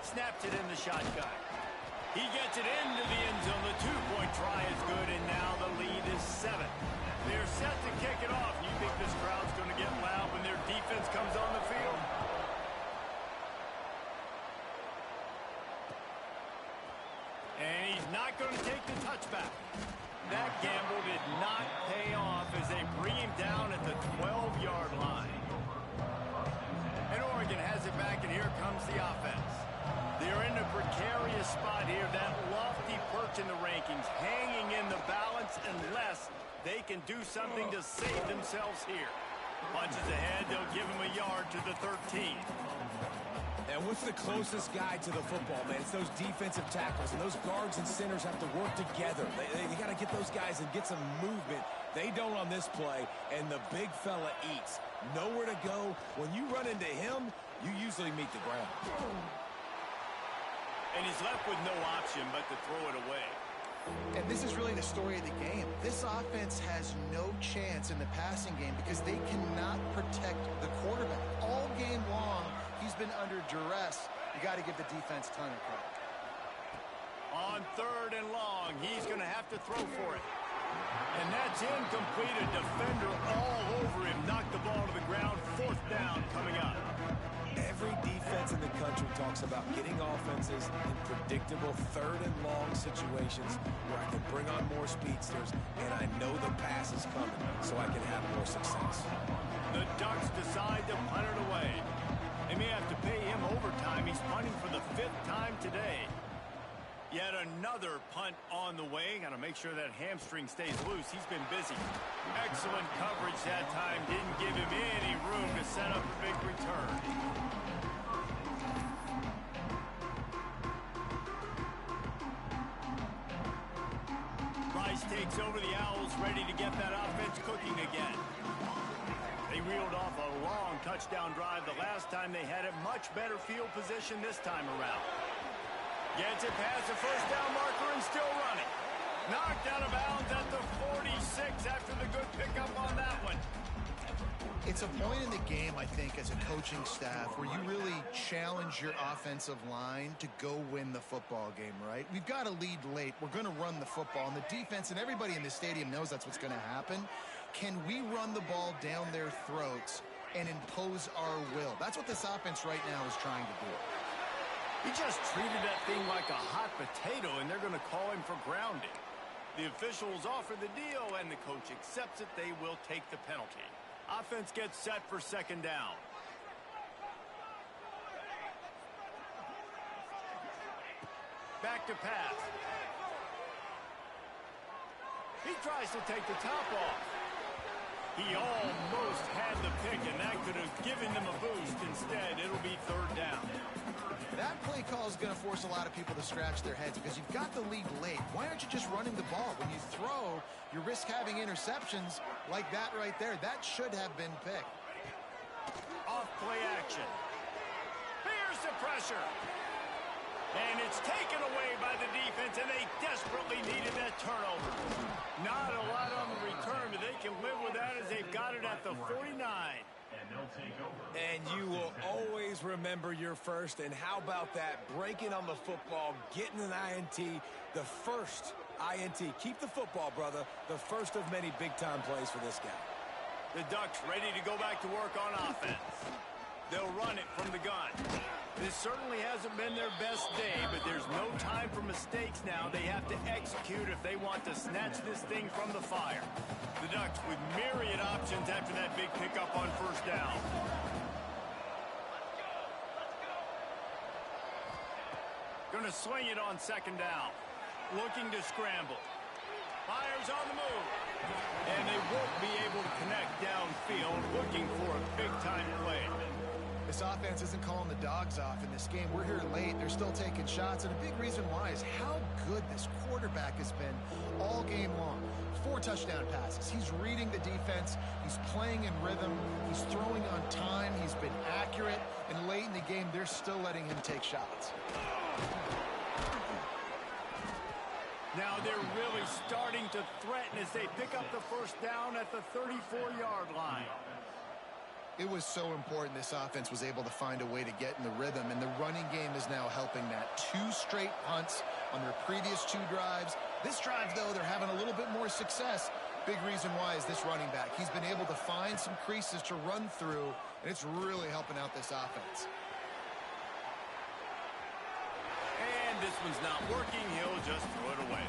Snaps it in the shotgun. He gets it into the end zone. The two-point try is good, and now the lead is 7. They're set to kick it off. You think this crowd's going to get loud when their defense comes on the field? And he's not going to take the touchback. That gamble did not pay off as they bring him down at the 12-yard line. And Oregon has it back, and here comes the offense. They're in a precarious spot here, that lofty perch in the rankings, hanging in the balance unless they can do something to save themselves here. Punches ahead, they'll give him a yard to the 13. And what's the closest guy to the football, man? It's those defensive tackles, and those guards and centers have to work together. They got to get those guys and get some movement. They don't on this play, and the big fella eats. Nowhere to go. When you run into him, you usually meet the ground. And he's left with no option but to throw it away. And this is really the story of the game. This offense has no chance in the passing game because they cannot protect the quarterback. All game long, he's been under duress. You got to give the defense a ton of credit. On 3rd and long, he's going to have to throw for it. And that's incomplete. A defender all over him. Knocked the ball to the ground. 4th down coming up. Every defense in the country talks about getting offenses in predictable 3rd and long situations where I can bring on more speedsters and I know the pass is coming so I can have more success. The Ducks decide to punt it away. They may have to pay him overtime. He's punting for the 5th time today. Yet another punt on the way. Got to make sure that hamstring stays loose. He's been busy. Excellent coverage that time. Didn't give him any room to set up a big return. Rice takes over the Owls, ready to get that offense cooking again. They reeled off a long touchdown drive the last time. They had a much better field position this time around. Gets it past the first down marker and still running. Knocked out of bounds at the 46 after the good pickup on that one. It's a point in the game, I think, as a coaching staff where you really challenge your offensive line to go win the football game, right? We've got to lead late. We're going to run the football, and the defense and everybody in the stadium knows that's what's going to happen. Can we run the ball down their throats and impose our will? That's what this offense right now is trying to do. He just treated that thing like a hot potato, and they're going to call him for grounding. The officials offer the deal, and the coach accepts it. They will take the penalty. Offense gets set for 2nd down. Back to pass. He tries to take the top off. He almost had the pick, and that could have given them a boost. Instead, it'll be 3rd down. That play call is going to force a lot of people to scratch their heads because you've got the lead late. Why aren't you just running the ball? When you throw, you risk having interceptions like that right there. That should have been picked. Off play action. Here's the pressure. And it's taken away by the defense, and they desperately needed that turnover. Not a lot on the return, but they can live with that as they've got it at the 49. And you will always remember your first. And how about that? Breaking on the football, getting an INT, the first INT. Keep the football, brother. The first of many big-time plays for this guy. The Ducks ready to go back to work on offense. They'll run it from the gun. This certainly hasn't been their best day, but there's no time for mistakes now. They have to execute if they want to snatch this thing from the fire. The Ducks with myriad options after that big pickup on first down. Going to sling it on second down. Looking to scramble. Fires on the move. And they won't be able to connect downfield, looking for a big-time play. This offense isn't calling the dogs off in this game. We're here late. They're still taking shots, and a big reason why is how good this quarterback has been all game long. 4 touchdown passes. He's reading the defense. He's playing in rhythm. He's throwing on time. He's been accurate. And late in the game, they're still letting him take shots. Now they're really starting to threaten as they pick up the first down at the 34-yard line. It was so important this offense was able to find a way to get in the rhythm, and the running game is now helping that. 2 straight punts on their previous 2 drives. This drive, though, they're having a little bit more success. Big reason why is this running back. He's been able to find some creases to run through, and it's really helping out this offense. And this one's not working. He'll just throw it away.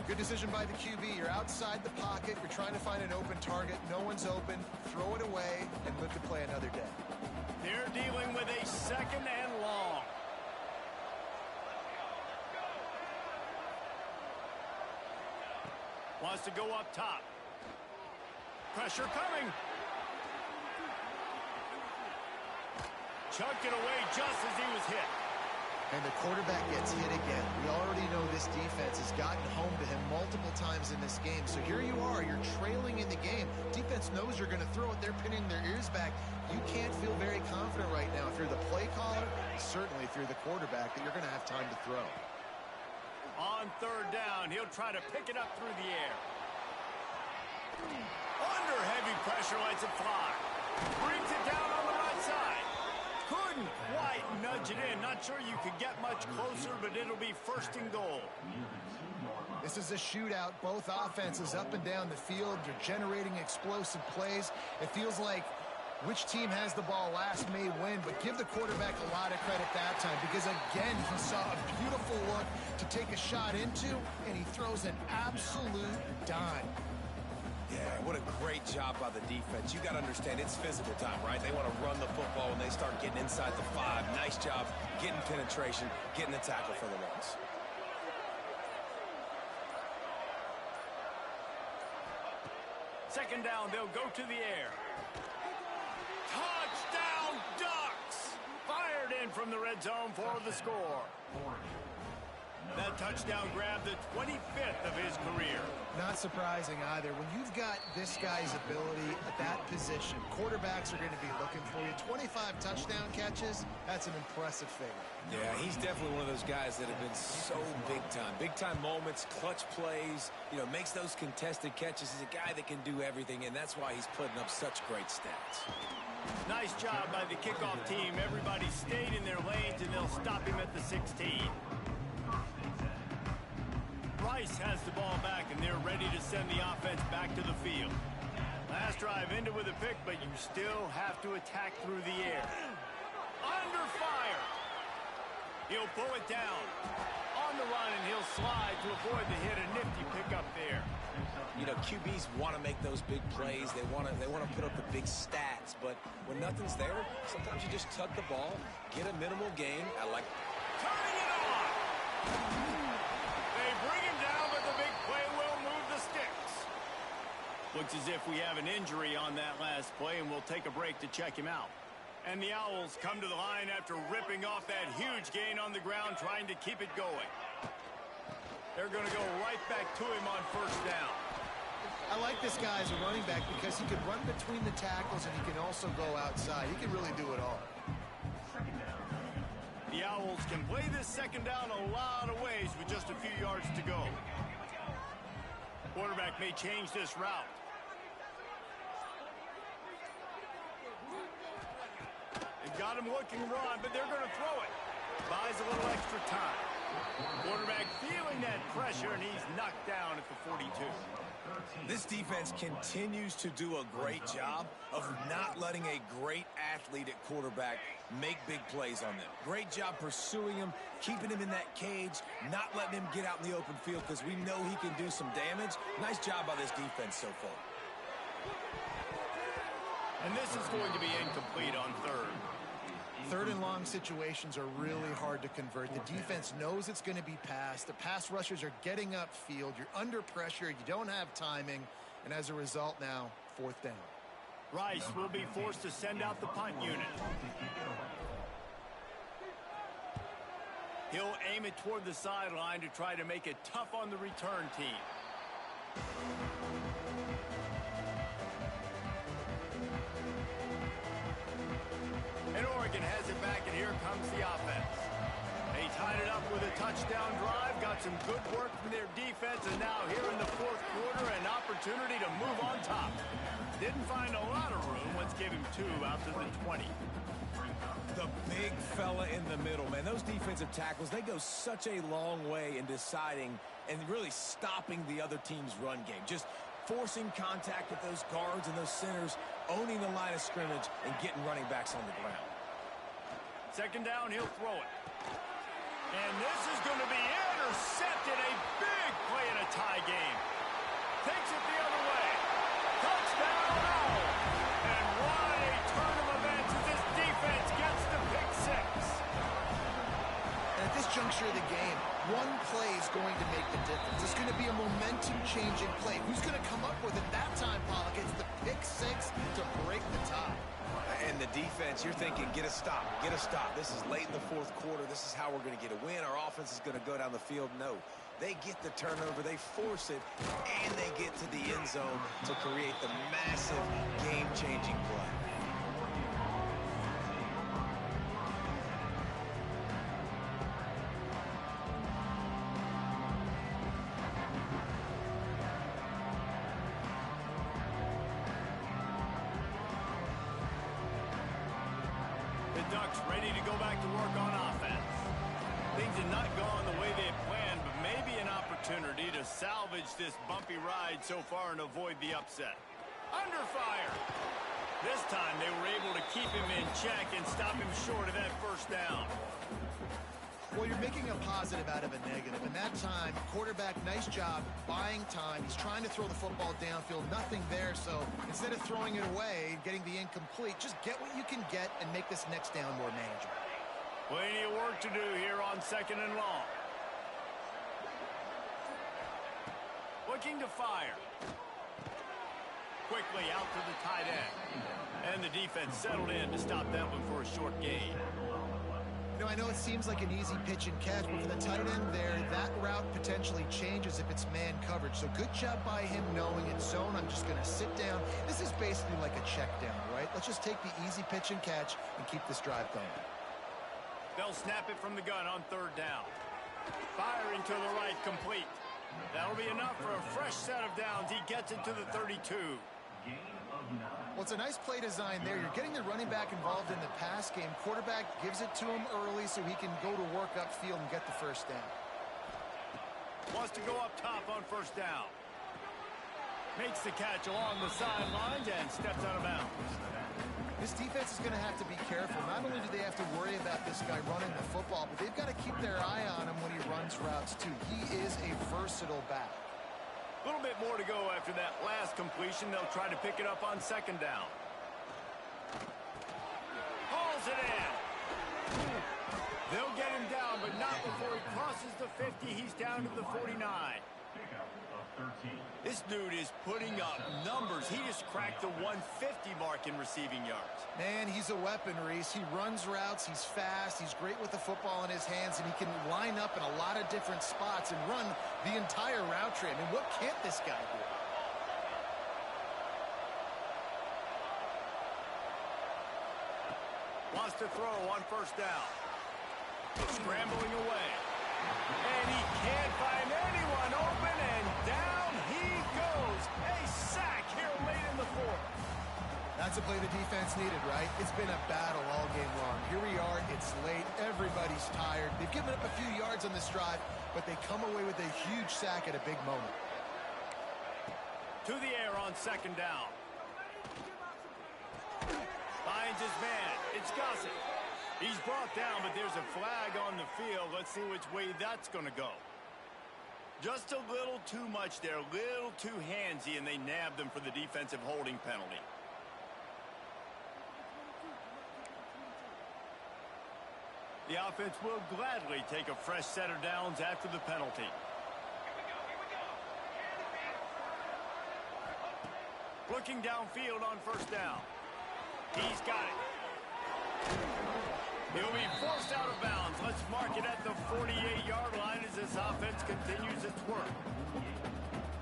Good decision by the QB. You're outside the pocket. You're trying to find an open target. No one's open. Throw it away and live to play another day. They're dealing with a second and long. Wants to go up top. Pressure coming. Chucked it away just as he was hit. And the quarterback gets hit again. We already know this defense has gotten home to him multiple times in this game. So here you are. You're trailing in the game. Defense knows you're going to throw it. They're pinning their ears back. You can't feel very confident right now through the play caller, certainly through the quarterback, that you're going to have time to throw. On third down, he'll try to pick it up through the air. Under heavy pressure, lets it fly. Brings it down on the right side. Couldn't quite nudge it in. Not sure you could get much closer, but it'll be first and goal. This is a shootout. Both offenses up and down the field. They're generating explosive plays. It feels like which team has the ball last may win, but give the quarterback a lot of credit that time because, again, he saw a beautiful look to take a shot into, and he throws an absolute dime. Yeah, what a great job by the defense. You got to understand, it's physical time, right? They want to run the football when they start getting inside the 5. Nice job getting penetration, getting the tackle for the loss. Second down, they'll go to the air. Touchdown, Ducks! Fired in from the red zone for the score. That touchdown grabbed the 25th of his career. Not surprising either. When you've got this guy's ability at that position, quarterbacks are going to be looking for you. 25 touchdown catches, that's an impressive figure. Yeah, he's definitely one of those guys that have been so big time. Big time moments, clutch plays, makes those contested catches. He's a guy that can do everything, and that's why he's putting up such great stats. Nice job by the kickoff team. Everybody stayed in their lanes, and they'll stop him at the 16. Rice has the ball back, and they're ready to send the offense back to the field. Last drive ended with a pick, but you still have to attack through the air. Under fire. He'll pull it down. On the run, and he'll slide to avoid the hit. A nifty pickup there. QBs want to make those big plays. They want to put up the big stats, but when nothing's there, sometimes you just tuck the ball, get a minimal gain. Turning it on. They bring him down, but the big play will move the sticks. Looks as if we have an injury on that last play, and we'll take a break to check him out. And the Owls come to the line after ripping off that huge gain on the ground, trying to keep it going. They're going to go right back to him on first down. I like this guy as a running back because he can run between the tackles and he can also go outside. He can really do it all. The Owls can play this second down a lot of ways with just a few yards to go. Quarterback may change this route. They've got him looking run, but they're going to throw it. Buys a little extra time. Quarterback feeling that pressure, and he's knocked down at the 42. This defense continues to do a great job of not letting a great athlete at quarterback make big plays on them. Great job pursuing him, keeping him in that cage, not letting him get out in the open field because we know he can do some damage. Nice job by this defense so far. And this is going to be incomplete on third. Third and long situations are really hard to convert. The defense knows it's going to be passed. The pass rushers are getting upfield. You're under pressure. You don't have timing. And as a result now, fourth down. Rice will be forced to send out the punt unit. He'll aim it toward the sideline to try to make it tough on the return team. And Oregon has it back, and here comes the offense. They tied it up with a touchdown drive, got some good work from their defense, and now here in the fourth quarter, an opportunity to move on top. Didn't find a lot of room. Let's give him 2 out to the 20. The big fella in the middle, man. Those defensive tackles, they go such a long way in deciding and really stopping the other team's run game. Just forcing contact with those guards and those centers, owning the line of scrimmage, and getting running backs on the ground. Second down, he'll throw it. And this is going to be intercepted. A big play in a tie game. Takes it the other way. Touchdown, no! And what a turn of events as this defense gets the pick 6. And at this juncture of the game, one play is going to make the difference. It's going to be a momentum-changing play. Who's going to come up with it that time, Pollock? It's the pick 6 to break the tie. And the defense, you're thinking, get a stop, get a stop. This is late in the fourth quarter. This is how we're going to get a win. Our offense is going to go down the field. No, they get the turnover, they force it, and they get to the end zone to create the massive game-changing play. Ducks ready to go back to work on offense. Things have not gone the way they had planned, but maybe an opportunity to salvage this bumpy ride so far and avoid the upset. Under fire. This time they were able to keep him in check and stop him short of that first down. Well, you're making a positive out of a negative. And that time, quarterback, nice job buying time. He's trying to throw the football downfield. Nothing there. So instead of throwing it away and getting the incomplete, just get what you can get and make this next down more manageable. Plenty of work to do here on second and long. Looking to fire. Quickly out to the tight end. And the defense settled in to stop that one for a short gain. You know, I know it seems like an easy pitch and catch, but for the tight end there, that route potentially changes if it's man coverage. So good job by him knowing it's zone. I'm just going to sit down. This is basically like a check down, right? Let's just take the easy pitch and catch and keep this drive going. They'll snap it from the gun on third down. Firing to the right, complete. That'll be enough for a fresh set of downs. He gets it to the 32. Well, it's a nice play design there. You're getting the running back involved in the pass game. Quarterback gives it to him early so he can go to work upfield and get the first down. Wants to go up top on first down. Makes the catch along the sidelines and steps out of bounds. This defense is going to have to be careful. Not only do they have to worry about this guy running the football, but they've got to keep their eye on him when he runs routes too. He is a versatile back. A little bit more to go after that last completion. They'll try to pick it up on second down. Hauls it in. They'll get him down, but not before he crosses the 50. He's down to the 49. This dude is putting up numbers. He just cracked the 150 mark in receiving yards. Man, he's a weapon, Reese. He runs routes. He's fast. He's great with the football in his hands, and he can line up in a lot of different spots and run the entire route tree. I mean, what can't this guy do? Wants to throw on first down. Scrambling away. And he can't find anyone open, and down he goes. A sack here late in the fourth. That's a play the defense needed, right? It's been a battle all game long. Here we are. It's late. Everybody's tired. They've given up a few yards on this drive, but they come away with a huge sack at a big moment. To the air on second down. Finds his man. It's Gossett. He's brought down, but there's a flag on the field. Let's see which way that's going to go. Just a little too much there, a little too handsy, and they nabbed them for the defensive holding penalty. The offense will gladly take a fresh set of downs after the penalty. Looking downfield on first down. He's got it. He'll be forced out of bounds. Let's mark it at the 48-yard line as this offense continues its work.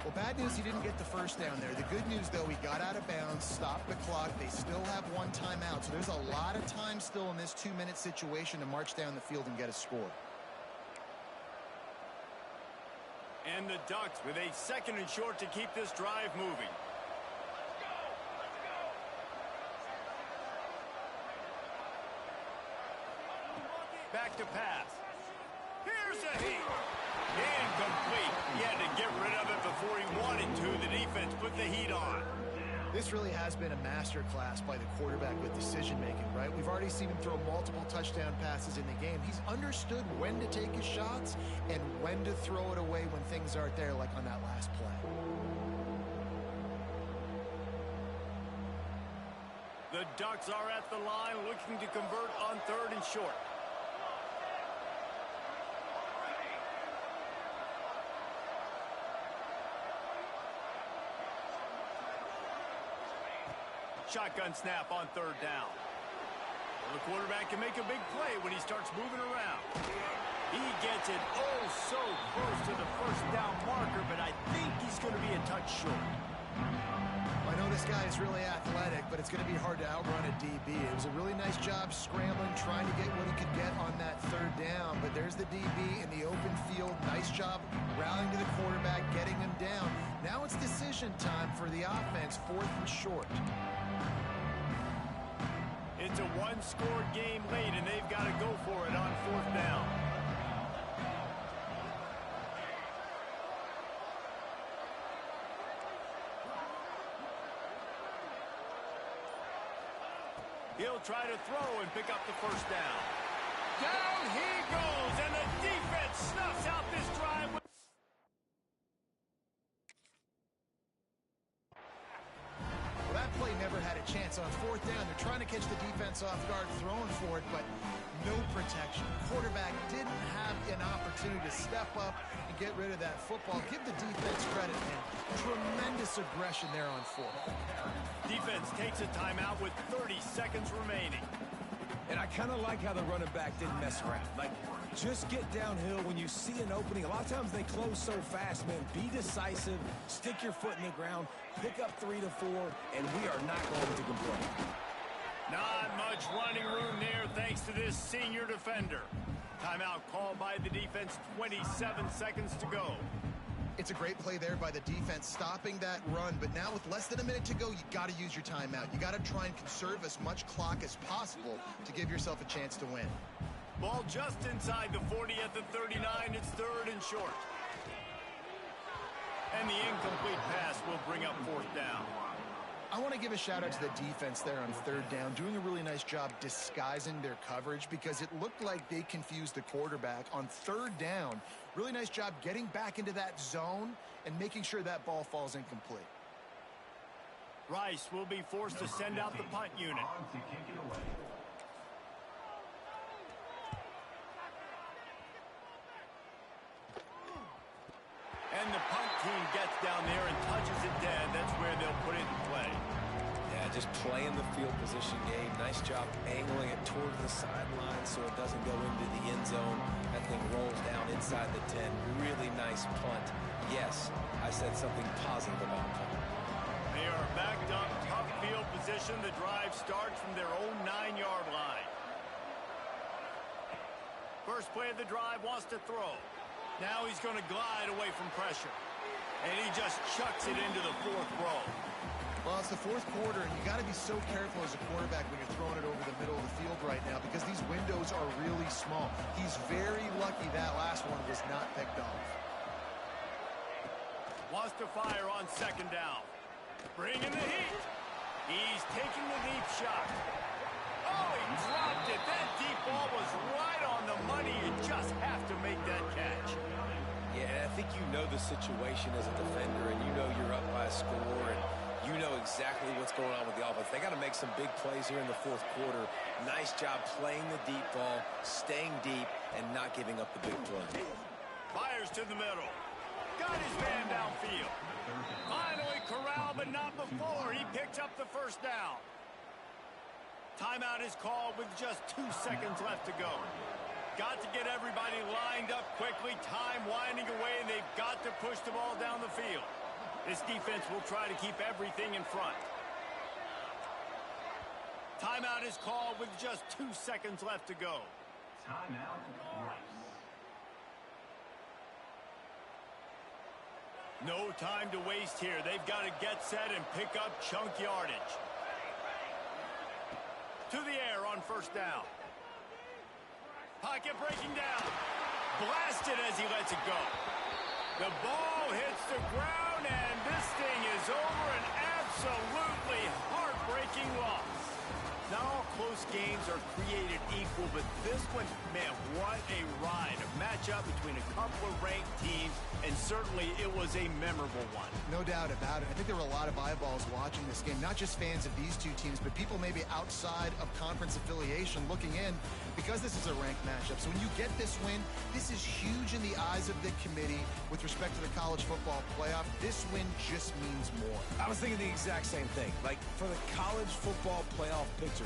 Well, bad news, he didn't get the first down there. The good news, though, he got out of bounds, stopped the clock. They still have one timeout, so there's a lot of time still in this 2-minute situation to march down the field and get a score. And the Ducks with a second and short to keep this drive moving. Back to pass. Here's a heat. Incomplete. He had to get rid of it before he wanted to. The defense put the heat on. This really has been a master class by the quarterback with decision-making, right? We've already seen him throw multiple touchdown passes in the game. He's understood when to take his shots and when to throw it away when things aren't there, like on that last play. The Ducks are at the line looking to convert on third and short. Shotgun snap on third down. Well, the quarterback can make a big play when he starts moving around. He gets it oh so close to the first down marker, but I think he's going to be a touch short. I know this guy is really athletic, but it's going to be hard to outrun a DB. It was a really nice job scrambling, trying to get what he could get on that third down, but there's the DB in the open field. Nice job rallying to the quarterback, getting him down. Now it's decision time for the offense, fourth and short. It's a one-score game late, and they've got to go for it on fourth down. He'll try to throw and pick up the first down. Down he goes, and the defense snuffs out this drive. Well, that play never had a chance. On fourth down, they're trying to catch the defense off guard, throwing for it, but no protection. Quarterback didn't have an opportunity to step up and get rid of that football. Give the defense credit, man. Tremendous aggression there on fourth. Defense takes a timeout with 30 seconds remaining. And I kind of like how the running back didn't mess around. Like, just get downhill when you see an opening. A lot of times they close so fast, man. Be decisive, stick your foot in the ground, pick up 3 to 4, and we are not going to complain. Not much running room there thanks to this senior defender. Timeout called by the defense, 27 seconds to go. It's a great play there by the defense, stopping that run. But now with less than a minute to go, you got to use your timeout. You got to try and conserve as much clock as possible to give yourself a chance to win. Ball just inside the 40 at the 39. It's third and short. And the incomplete pass will bring up fourth down. I want to give a shout out to the defense there on third down, doing a really nice job disguising their coverage because it looked like they confused the quarterback on third down. Really nice job getting back into that zone and making sure that ball falls incomplete. Rice will be forced to send out the punt unit. And the punt team gets down there and touches it dead. That's where they'll put it in play. Yeah, just playing the field position game. Nice job angling it toward the sideline so it doesn't go into the end zone. That thing rolls down inside the 10. Really nice punt. Yes, I said something positive about punt. They are backed up, tough field position. The drive starts from their own 9-yard line. First play of the drive, wants to throw. Now he's going to glide away from pressure. And he just chucks it into the fourth row. Well, it's the fourth quarter, and you got to be so careful as a quarterback when you're throwing it over the middle of the field right now because these windows are really small. He's very lucky that last one was not picked off. Wants to fire on second down. Bringing the heat. He's taking the deep shot. Oh, he dropped it. That deep ball was right on the money. You just have to make that catch. Yeah, and I think you know the situation as a defender, and you know you're up by a score, and you know exactly what's going on with the offense. They got to make some big plays here in the fourth quarter. Nice job playing the deep ball, staying deep, and not giving up the big play. Fires to the middle. Got his man downfield. Finally corralled, but not before. He picks up the first down. Timeout is called with just 2 seconds left to go. Got to get everybody lined up quickly. Time winding away, and they've got to push the ball down the field. This defense will try to keep everything in front. Timeout is called with just 2 seconds left to go. Timeout, Rice. No time to waste here. They've got to get set and pick up chunk yardage. To the air on first down. Pocket breaking down. Blasted as he lets it go. The ball hits the ground, and this thing is over. An absolutely heartbreaking loss. Not all close games are created equal, but this one, man, what a ride. A matchup between a couple of ranked teams, and certainly it was a memorable one. No doubt about it. I think there were a lot of eyeballs watching this game, not just fans of these two teams, but people maybe outside of conference affiliation looking in because this is a ranked matchup. So when you get this win, this is huge in the eyes of the committee with respect to the college football playoff. This win just means more. I was thinking the exact same thing. Like, for the college football playoff picture,